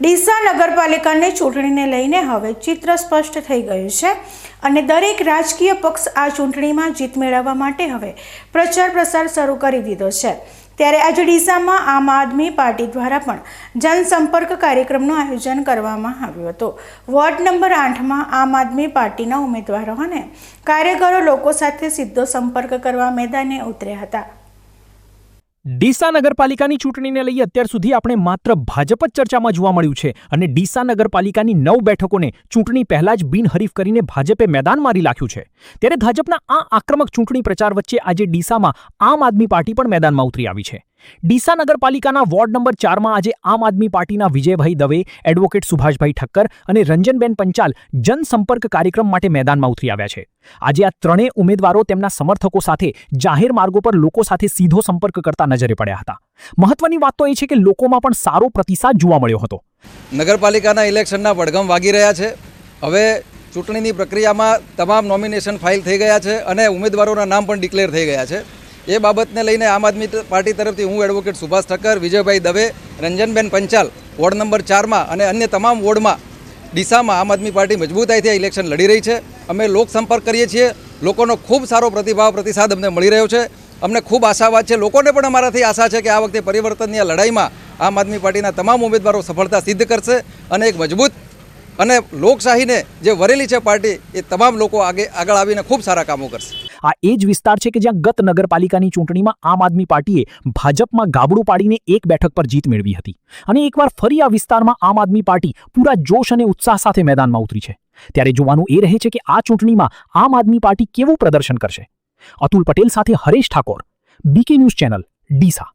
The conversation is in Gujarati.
ડીસા નગરપાલિકાની ચૂંટણીને લઈને હવે ચિત્ર સ્પષ્ટ થઈ ગયું છે અને દરેક રાજકીય પક્ષ આ ચૂંટણીમાં જીત મેળવવા માટે હવે પ્રચાર પ્રસાર શરૂ કરી દીધો છે। ત્યારે આજે ડીસામાં આમ આદમી પાર્ટી દ્વારા પણ જનસંપર્ક કાર્યક્રમનું આયોજન કરવામાં આવ્યું હતું। વોર્ડ નંબર 8માં આમ આદમી પાર્ટીના ઉમેદવારો અને કાર્યકરો લોકો સાથે સીધો સંપર્ક કરવા મેદાને ઉતર્યા હતા। ડીસા નગરપાલિકાની ચૂંટણીને લઈ અત્યાર સુધી આપણે માત્ર ભાજપ જ ચર્ચામાં જોવા મળ્યું છે અને ડીસા નગરપાલિકાની 9 બેઠકોને ચૂંટણી પહેલા જ બિનહરીફ કરીને ભાજપે મેદાન મારી નાખ્યું છે। ત્યારે ભાજપના આ આક્રમક ચૂંટણી પ્રચાર વચ્ચે આજે ડીસામાં આમ આદમી પાર્ટી પણ મેદાનમાં ઉતરી આવી છે। ડીસા નગરપાલિકાના વોર્ડ નંબર 4માં આજે આમ આદમી પાર્ટીના વિજયભાઈ દવે, એડવોકેટ સુભાષભાઈ ઠક્કર અને રંજનબેન પંચાલ જનસંપર્ક કાર્યક્રમ માટે મેદાનમાં ઉતરી આવ્યા છે। આજે આ ત્રણેય ઉમેદવારો તેમના સમર્થકો સાથે જાહેર માર્ગો પર લોકો સાથે સીધો સંપર્ક કરતા નજરે પડ્યા હતા। મહત્વની વાત તો એ છે કે લોકોમાં પણ સારો પ્રતિસાદ જોવા મળ્યો હતો। નગરપાલિકાના ઇલેક્શનના પડઘમ વાગી રહ્યા છે। હવે ચૂંટણીની પ્રક્રિયામાં તમામ નોમિનેશન ફાઇલ થઈ ગયા છે અને ઉમેદવારોના નામ પણ ડિક્લેર થઈ ગયા છે। એ બાબતને લઈને આમ આદમી પાર્ટી તરફથી હું advocate Subhash Thakkar, Vijaybhai Dave, Ranjanben Panchal ward number 4માં અને અન્ય તમામ વોર્ડમાં ડીસામાં આમ આદમી પાર્ટી મજબૂતાઈથી આ ઇલેક્શન લડી રહી છે। અમે લોક સંપર્ક કરીએ છીએ। લોકોનો ખૂબ સારો પ્રતિસાદ અમને મળી રહ્યો છે। અમને ખૂબ આશાવાદ છે। લોકોને પણ અમારાથી આશા છે કે આ વખતે પરિવર્તનની આ લડાઈમાં આમ આદમી પાર્ટીના તમામ ઉમેદવારો સફળતા સિદ્ધ કરશે અને એક મજબૂત અને લોકશાહીને જે વરેલી છે પાર્ટી એ તમામ લોકો આગળ આવીને ખૂબ સારા કામો કરશે। આ એ જ વિસ્તાર છે કે જ્યાં ગત નગરપાલિકાની ચૂંટણીમાં આમ આદમી પાર્ટીએ ભાજપમાં ગાબડું પાડીને એક બેઠક પર જીત મેળવી હતી અને એકવાર ફરી આ વિસ્તારમાં આમ આદમી પાર્ટી પૂરા જોશ અને ઉત્સાહ સાથે મેદાનમાં ઉતરી છે। ત્યારે જોવાનું એ રહે છે કે આ ચૂંટણીમાં આમ આદમી પાર્ટી કેવું પ્રદર્શન કરશે। અતુલ પટેલ સાથે Haresh Thakor, BK news channel, Deesa.